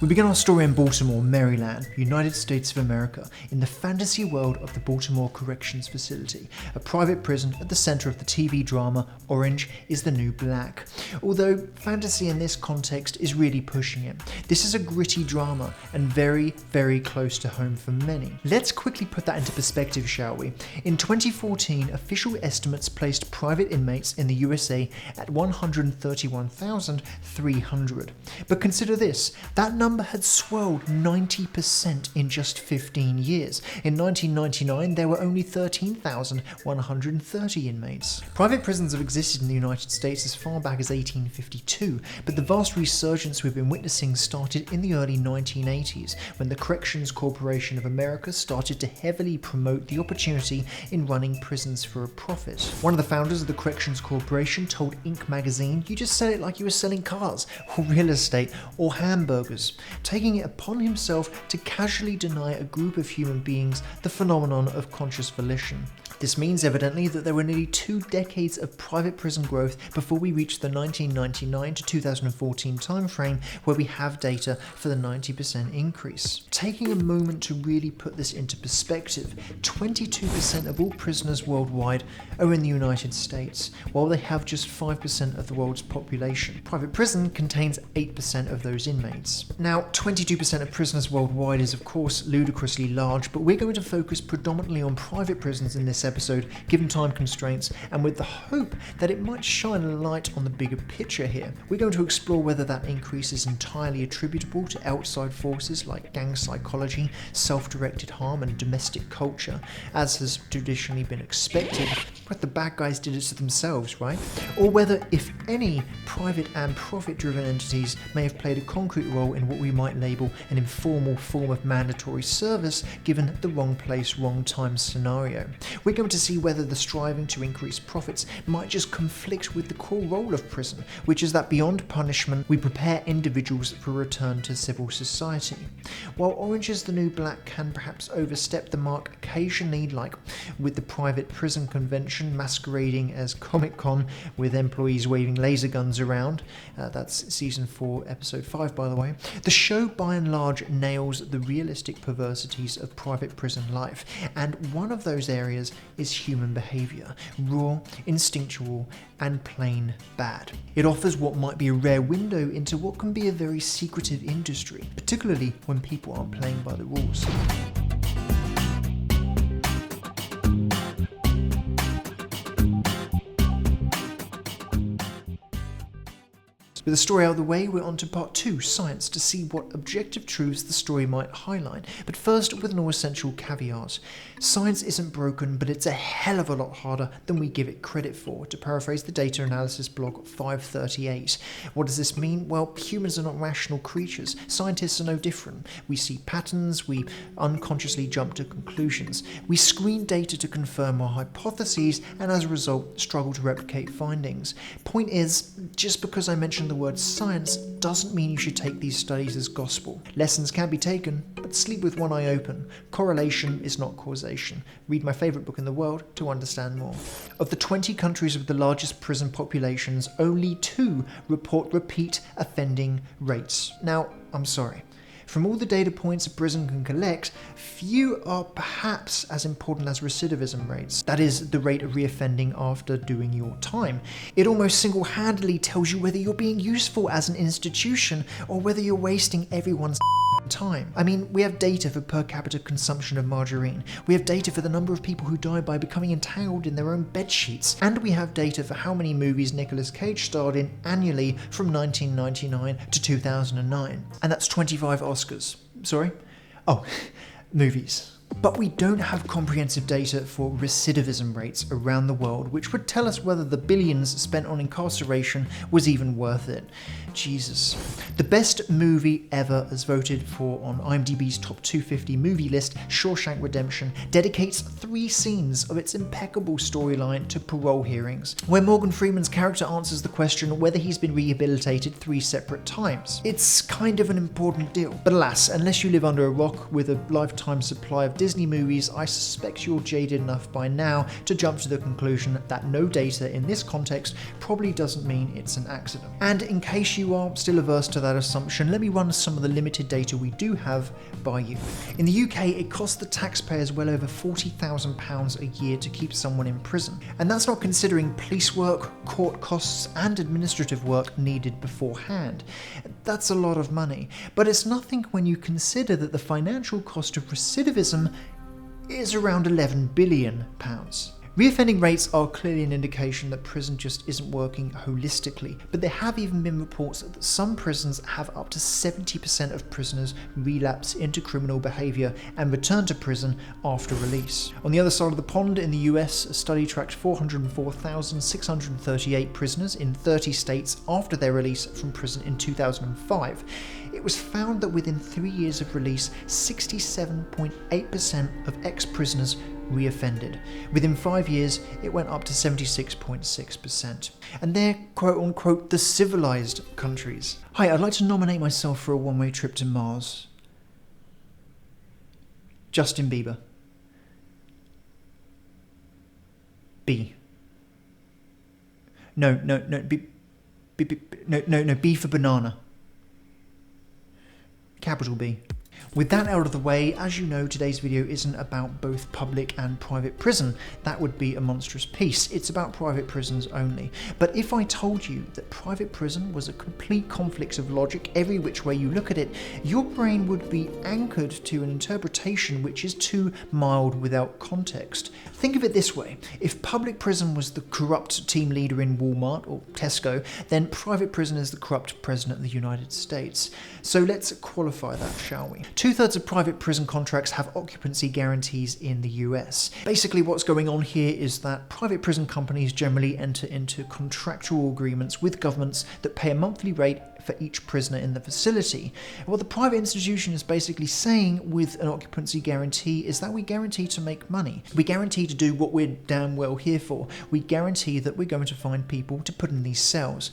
We begin our story in Baltimore, Maryland, United States of America, in the fantasy world of the Baltimore Corrections Facility, a private prison at the centre of the TV drama Orange is the New Black. Although fantasy in this context is really pushing it, this is a gritty drama and very, very close to home for many. Let's quickly put that into perspective, shall we? In 2014, official estimates placed private inmates in the USA at 131,300. But consider this, that number had swelled 90% in just 15 years. In 1999, there were only 13,130 inmates. Private prisons have existed in the United States as far back as 1852, but the vast resurgence we've been witnessing started in the early 1980s, when the Corrections Corporation of America started to heavily promote the opportunity in running prisons for a profit. One of the founders of the Corrections Corporation told Inc. magazine, "You just sell it like you were selling cars, or real estate, or hamburgers," taking it upon himself to casually deny a group of human beings the phenomenon of conscious volition. This means evidently that there were nearly 2 decades of private prison growth before we reach the 1999 to 2014 timeframe where we have data for the 90% increase. Taking a moment to really put this into perspective, 22% of all prisoners worldwide are in the United States, while they have just 5% of the world's population. Private prison contains 8% of those inmates. Now, 22% of prisoners worldwide is of course ludicrously large, but we're going to focus predominantly on private prisons in this episode, given time constraints, and with the hope that it might shine a light on the bigger picture here. We're going to explore whether that increase is entirely attributable to outside forces like gang psychology, self-directed harm, and domestic culture, as has traditionally been expected, but the bad guys did it to themselves, right? Or whether, if any, private and profit-driven entities may have played a concrete role in what we might label an informal form of mandatory service, given the wrong place, wrong time scenario. We're going to see whether the striving to increase profits might just conflict with the core role of prison, which is that beyond punishment, we prepare individuals for return to civil society. While Orange is the New Black can perhaps overstep the mark occasionally, like with the private prison convention masquerading as Comic-Con with employees waving laser guns around, that's season 4, episode 5 by the way, the show by and large nails the realistic perversities of private prison life, and one of those areas is human behaviour, raw, instinctual, and plain bad. It offers what might be a rare window into what can be a very secretive industry, particularly when people aren't playing by the rules. With the story out of the way, we're on to part 2, science, to see what objective truths the story might highlight. But first, with an essential caveat. Science isn't broken, but it's a hell of a lot harder than we give it credit for, to paraphrase the data analysis blog 538. What does this mean? Well, humans are not rational creatures. Scientists are no different. We see patterns, we unconsciously jump to conclusions. We screen data to confirm our hypotheses, and as a result, struggle to replicate findings. Point is, just because I mentioned the word science doesn't mean you should take these studies as gospel. Lessons can be taken, but sleep with one eye open. Correlation is not causation. Read my favourite book in the world to understand more. Of the 20 countries with the largest prison populations, only 2 report repeat offending rates. Now, I'm sorry. From all the data points a prison can collect, few are perhaps as important as recidivism rates. That is, the rate of reoffending after doing your time. It almost single-handedly tells you whether you're being useful as an institution or whether you're wasting everyone's time. I mean, we have data for per capita consumption of margarine. We have data for the number of people who die by becoming entangled in their own bed sheets. And we have data for how many movies Nicolas Cage starred in annually from 1999 to 2009. And that's 25 Oscars. Sorry? Oh, movies. But we don't have comprehensive data for recidivism rates around the world, which would tell us whether the billions spent on incarceration was even worth it. Jesus. The best movie ever, as voted for on IMDb's top 250 movie list, Shawshank Redemption, dedicates 3 scenes of its impeccable storyline to parole hearings, where Morgan Freeman's character answers the question whether he's been rehabilitated 3 separate times. It's kind of an important deal. But alas, unless you live under a rock with a lifetime supply of Disney Disney movies, I suspect you're jaded enough by now to jump to the conclusion that no data in this context probably doesn't mean it's an accident. And in case you are still averse to that assumption, let me run some of the limited data we do have by you. In the UK, it costs the taxpayers well over £40,000 a year to keep someone in prison. And that's not considering police work, court costs, and administrative work needed beforehand. That's a lot of money, but it's nothing when you consider that the financial cost of recidivism is around £11 billion. Reoffending rates are clearly an indication that prison just isn't working holistically, but there have even been reports that some prisons have up to 70% of prisoners relapse into criminal behaviour and return to prison after release. On the other side of the pond, in the US, a study tracked 404,638 prisoners in 30 states after their release from prison in 2005. It was found that within 3 years of release, 67.8% of ex-prisoners reoffended. Within 5 years, it went up to 76.6%. And they're quote-unquote the civilized countries. Hi, I'd like to nominate myself for a one-way trip to Mars. Justin Bieber. B. No, B for banana. Capital B. With that out of the way, as you know, today's video isn't about both public and private prison. That would be a monstrous piece. It's about private prisons only. But if I told you that private prison was a complete conflict of logic every which way you look at it, your brain would be anchored to an interpretation which is too mild without context. Think of it this way. If public prison was the corrupt team leader in Walmart or Tesco, then private prison is the corrupt president of the United States. So let's qualify that, shall we? 2/3 of private prison contracts have occupancy guarantees in the US. Basically, what's going on here is that private prison companies generally enter into contractual agreements with governments that pay a monthly rate for each prisoner in the facility. What the private institution is basically saying with an occupancy guarantee is that we guarantee to make money. We guarantee to do what we're damn well here for. We guarantee that we're going to find people to put in these cells.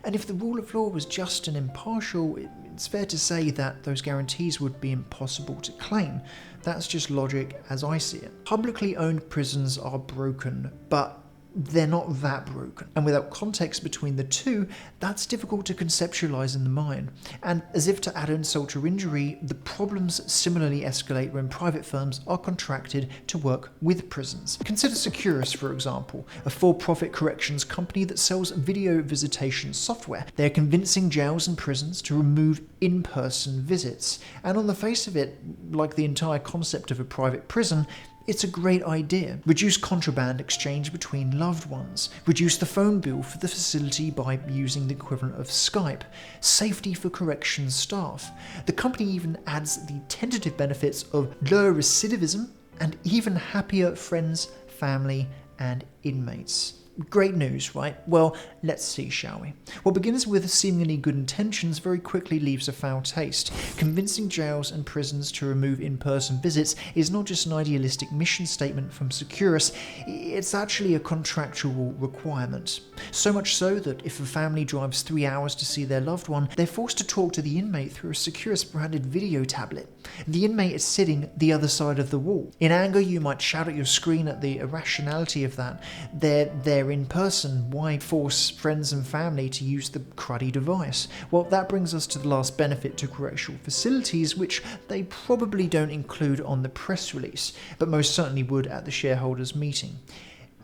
And if the rule of law was just and impartial, it's fair to say that those guarantees would be impossible to claim. That's just logic as I see it. Publicly owned prisons are broken, but they're not that broken. And without context between the two, that's difficult to conceptualize in the mind. And as if to add insult to injury, the problems similarly escalate when private firms are contracted to work with prisons. Consider Securus, for example, a for-profit corrections company that sells video visitation software. They're convincing jails and prisons to remove in-person visits. And on the face of it, like the entire concept of a private prison, it's a great idea. Reduce contraband exchange between loved ones. Reduce the phone bill for the facility by using the equivalent of Skype. Safety for corrections staff. The company even adds the tentative benefits of lower recidivism and even happier friends, family, and inmates. Great news, right? Well, let's see, shall we? What begins with seemingly good intentions very quickly leaves a foul taste. Convincing jails and prisons to remove in-person visits is not just an idealistic mission statement from Securus, it's actually a contractual requirement. So much so that if a family drives 3 hours to see their loved one, they're forced to talk to the inmate through a Securus-branded video tablet. The inmate is sitting the other side of the wall. In anger, you might shout at your screen at the irrationality of that. They're in person. Why force friends and family to use the cruddy device? Well, that brings us to the last benefit to correctional facilities, which they probably don't include on the press release, but most certainly would at the shareholders' meeting.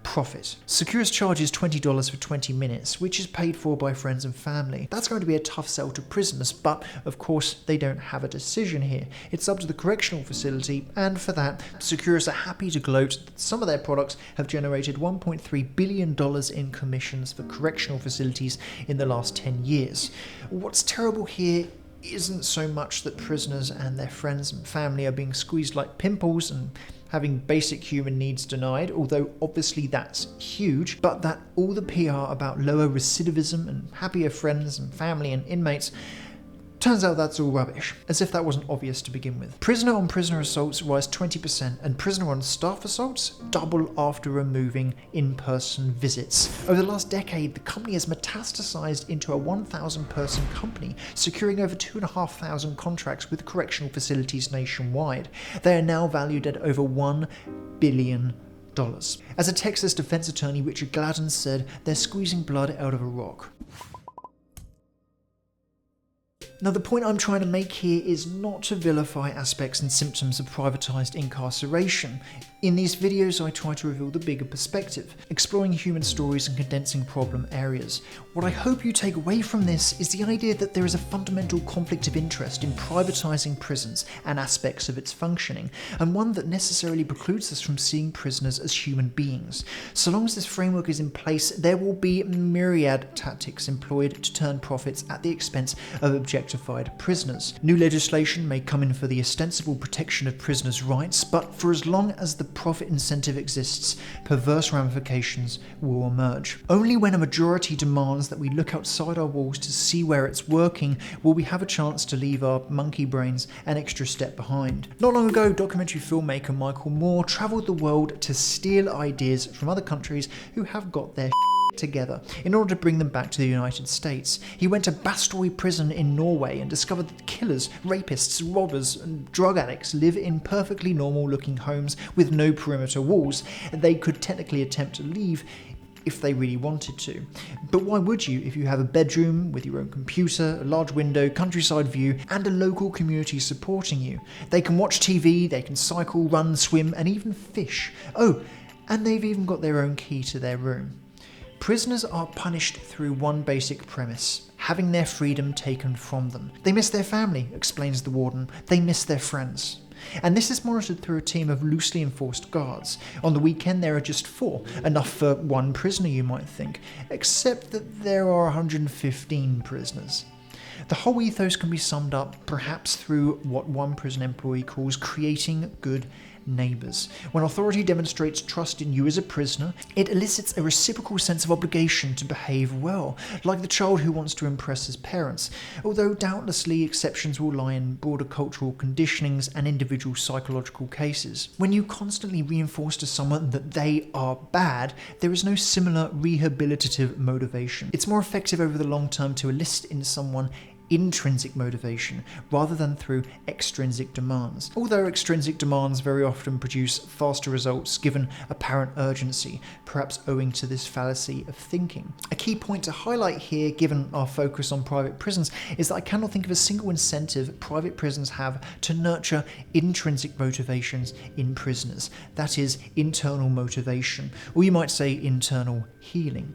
Profit. Securus charges $20 for 20 minutes, which is paid for by friends and family. That's going to be a tough sell to prisoners, but of course they don't have a decision here. It's up to the correctional facility, and for that, Securus are happy to gloat that some of their products have generated $1.3 billion in commissions for correctional facilities in the last 10 years. What's terrible here isn't so much that prisoners and their friends and family are being squeezed like pimples and having basic human needs denied, although obviously that's huge, but that all the PR about lower recidivism and happier friends and family and inmates, Turns out that's all rubbish, as if that wasn't obvious to begin with. Prisoner-on-prisoner assaults rise 20%, and prisoner-on-staff assaults double after removing in-person visits. Over the last decade, the company has metastasized into a 1,000-person company, securing over 2,500 contracts with correctional facilities nationwide. They are now valued at over $1 billion. As a Texas defense attorney, Richard Gladden, said, "They're squeezing blood out of a rock." Now, the point I'm trying to make here is not to vilify aspects and symptoms of privatised incarceration. In these videos, I try to reveal the bigger perspective, exploring human stories and condensing problem areas. What I hope you take away from this is the idea that there is a fundamental conflict of interest in privatising prisons and aspects of its functioning, and one that necessarily precludes us from seeing prisoners as human beings. So long as this framework is in place, there will be myriad tactics employed to turn profits at the expense of objectified prisoners. New legislation may come in for the ostensible protection of prisoners' rights, but for as long as the profit incentive exists, perverse ramifications will emerge. Only when a majority demands that we look outside our walls to see where it's working will we have a chance to leave our monkey brains an extra step behind. Not long ago, documentary filmmaker Michael Moore travelled the world to steal ideas from other countries who have got their together in order to bring them back to the United States. He went to Bastøy prison in Norway and discovered that killers, rapists, robbers and drug addicts live in perfectly normal looking homes with no perimeter walls. They could technically attempt to leave if they really wanted to. But why would you if you have a bedroom with your own computer, a large window, countryside view, and a local community supporting you? They can watch TV, they can cycle, run, swim, and even fish. Oh, and they've even got their own key to their room. Prisoners are punished through one basic premise: having their freedom taken from them. They miss their family, explains the warden. They miss their friends. And this is monitored through a team of loosely enforced guards. On the weekend there are just 4, enough for one prisoner you might think, except that there are 115 prisoners. The whole ethos can be summed up perhaps through what one prison employee calls creating good neighbours. When authority demonstrates trust in you as a prisoner, it elicits a reciprocal sense of obligation to behave well, like the child who wants to impress his parents, although doubtlessly exceptions will lie in broader cultural conditionings and individual psychological cases. When you constantly reinforce to someone that they are bad, there is no similar rehabilitative motivation. It's more effective over the long term to elicit in someone intrinsic motivation rather than through extrinsic demands, although extrinsic demands very often produce faster results given apparent urgency, perhaps owing to this fallacy of thinking. A key point to highlight here, given our focus on private prisons, is that I cannot think of a single incentive private prisons have to nurture intrinsic motivations in prisoners, that is, internal motivation, or you might say internal healing.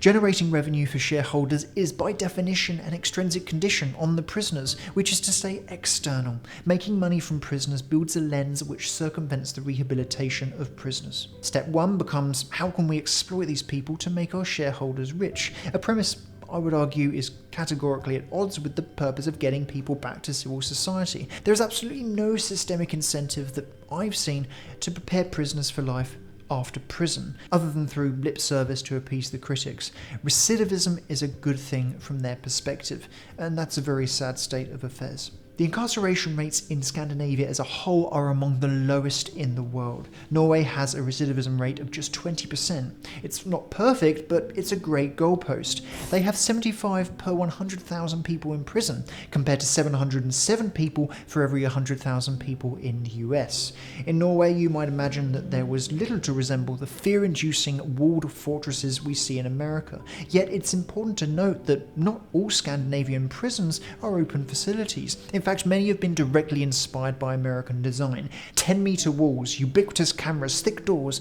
Generating revenue for shareholders is by definition an extrinsic condition on the prisoners, which is to say external. Making money from prisoners builds a lens which circumvents the rehabilitation of prisoners. Step 1 becomes, how can we exploit these people to make our shareholders rich? A premise I would argue is categorically at odds with the purpose of getting people back to civil society. There is absolutely no systemic incentive that I've seen to prepare prisoners for life after prison, other than through lip service to appease the critics. Recidivism is a good thing from their perspective, and that's a very sad state of affairs. The incarceration rates in Scandinavia as a whole are among the lowest in the world. Norway has a recidivism rate of just 20%. It's not perfect, but it's a great goalpost. They have 75 per 100,000 people in prison, compared to 707 people for every 100,000 people in the US. In Norway, you might imagine that there was little to resemble the fear-inducing walled fortresses we see in America. Yet it's important to note that not all Scandinavian prisons are open facilities. In fact, many have been directly inspired by American design. 10-meter walls, ubiquitous cameras, thick doors.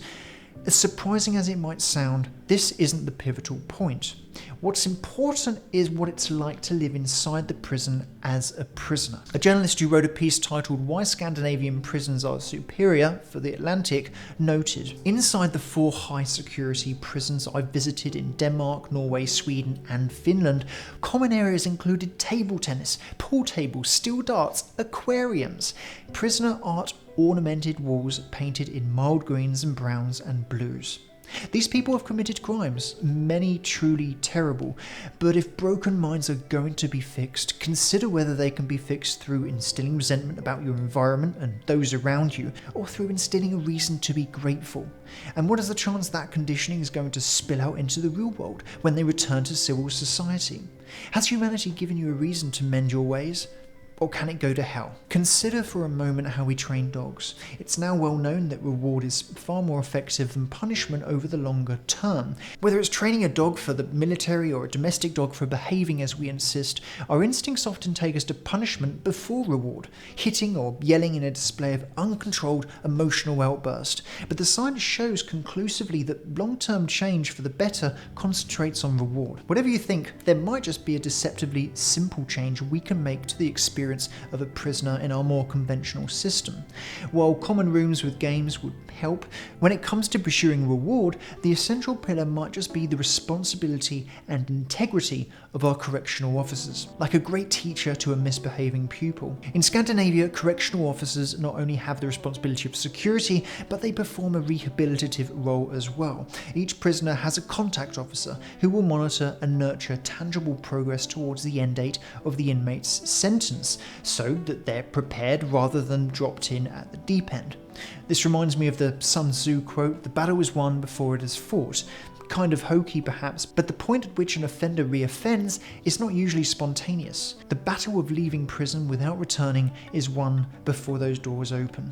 As surprising as it might sound, this isn't the pivotal point. What's important is what it's like to live inside the prison as a prisoner. A journalist who wrote a piece titled "Why Scandinavian Prisons Are Superior" for The Atlantic noted, "Inside the 4 high-security prisons I visited in Denmark, Norway, Sweden and Finland, common areas included table tennis, pool tables, steel darts, aquariums, prisoner art ornamented walls painted in mild greens and browns and blues. These people have committed crimes, many truly terrible, but if broken minds are going to be fixed, consider whether they can be fixed through instilling resentment about your environment and those around you, or through instilling a reason to be grateful. And what is the chance that conditioning is going to spill out into the real world when they return to civil society? Has humanity given you a reason to mend your ways? Or can it go to hell? Consider for a moment how we train dogs. It's now well known that reward is far more effective than punishment over the longer term. Whether it's training a dog for the military or a domestic dog for behaving as we insist, our instincts often take us to punishment before reward, hitting or yelling in a display of uncontrolled emotional outburst. But the science shows conclusively that long-term change for the better concentrates on reward. Whatever you think, there might just be a deceptively simple change we can make to the experience of a prisoner in our more conventional system. While common rooms with games would help, when it comes to pursuing reward, the essential pillar might just be the responsibility and integrity of our correctional officers, like a great teacher to a misbehaving pupil. In Scandinavia, correctional officers not only have the responsibility of security, but they perform a rehabilitative role as well. Each prisoner has a contact officer who will monitor and nurture tangible progress towards the end date of the inmate's sentence, so that they're prepared rather than dropped in at the deep end. This reminds me of the Sun Tzu quote, "The battle is won before it is fought." Kind of hokey perhaps, but the point at which an offender reoffends is not usually spontaneous. The battle of leaving prison without returning is won before those doors open.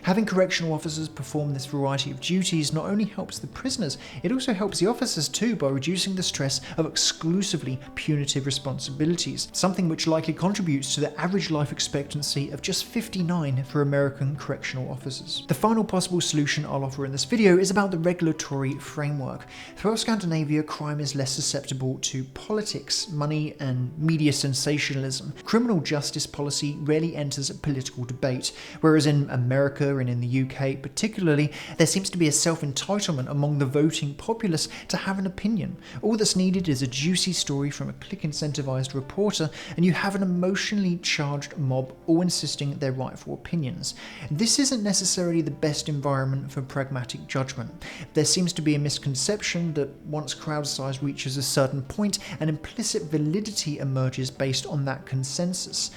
Having correctional officers perform this variety of duties not only helps the prisoners, it also helps the officers too by reducing the stress of exclusively punitive responsibilities, something which likely contributes to the average life expectancy of just 59 for American correctional officers. The final possible solution I'll offer in this video is about the regulatory framework. Throughout Scandinavia, crime is less susceptible to politics, money, and media sensationalism. Criminal justice policy rarely enters a political debate, whereas in America and in the UK particularly, there seems to be a self-entitlement among the voting populace to have an opinion. All that's needed is a juicy story from a click-incentivized reporter, and you have an emotionally charged mob all insisting their rightful opinions. This isn't necessarily the best environment for pragmatic judgment. There seems to be a misconception that once crowd size reaches a certain point, an implicit validity emerges based on that consensus.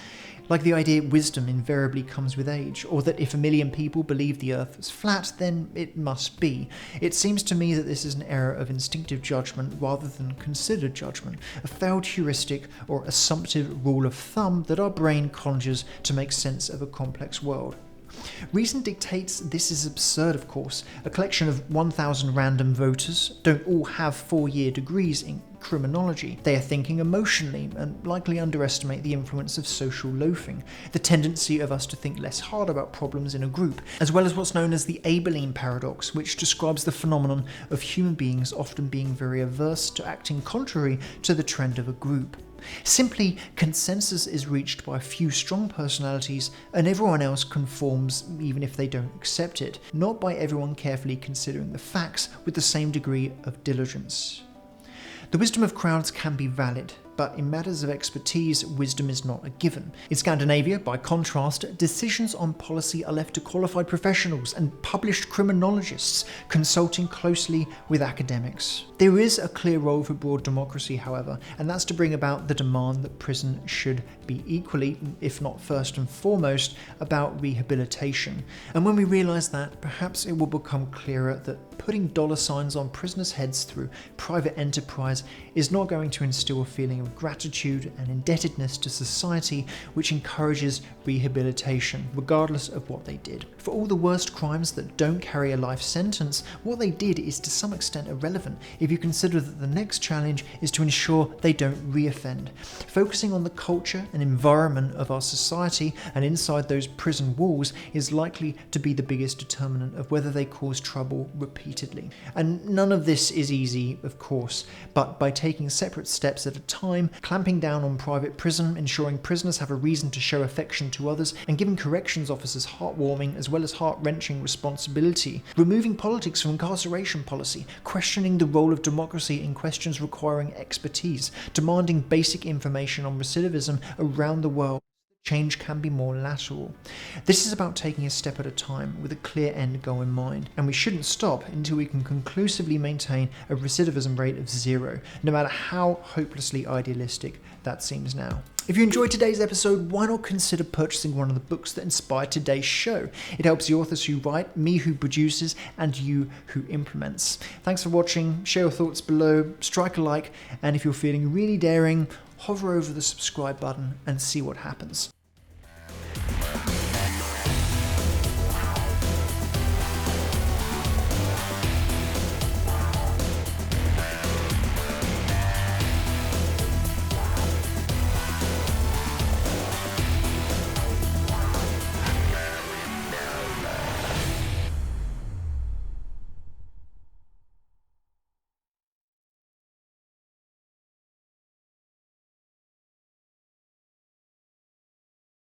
Like the idea wisdom invariably comes with age, or that if 1 million people believe the earth is flat, then it must be. It seems to me that this is an error of instinctive judgment rather than considered judgment, a failed heuristic or assumptive rule of thumb that our brain conjures to make sense of a complex world. Reason dictates this is absurd, of course. A collection of 1,000 random voters don't all have 4-year degrees in criminology. They are thinking emotionally and likely underestimate the influence of social loafing, the tendency of us to think less hard about problems in a group, as well as what's known as the Abilene paradox, which describes the phenomenon of human beings often being very averse to acting contrary to the trend of a group. Simply, consensus is reached by a few strong personalities and everyone else conforms even if they don't accept it, not by everyone carefully considering the facts with the same degree of diligence. The wisdom of crowds can be valid, but in matters of expertise, wisdom is not a given. In Scandinavia, by contrast, decisions on policy are left to qualified professionals and published criminologists consulting closely with academics. There is a clear role for broad democracy, however, and that's to bring about the demand that prison should be equally, if not first and foremost, about rehabilitation. And when we realise that, perhaps it will become clearer that putting dollar signs on prisoners' heads through private enterprise is not going to instill a feeling of gratitude and indebtedness to society which encourages rehabilitation, regardless of what they did. For all the worst crimes that don't carry a life sentence, what they did is to some extent irrelevant if you consider that the next challenge is to ensure they don't reoffend. Focusing on the culture and environment of our society and inside those prison walls is likely to be the biggest determinant of whether they cause trouble repeatedly. And none of this is easy, of course, but by taking separate steps at a time, clamping down on private prison, ensuring prisoners have a reason to show affection to others, and giving corrections officers heartwarming as well as heart-wrenching responsibility, removing politics from incarceration policy, questioning the role of democracy in questions requiring expertise, demanding basic information on recidivism around the world, change can be more lateral. This is about taking a step at a time with a clear end goal in mind, and we shouldn't stop until we can conclusively maintain a recidivism rate of 0, no matter how hopelessly idealistic that seems now. If you enjoyed today's episode, why not consider purchasing one of the books that inspired today's show? It helps the authors who write, me who produces, and you who implements. Thanks for watching. Share your thoughts below, strike a like, and if you're feeling really daring, hover over the subscribe button and see what happens.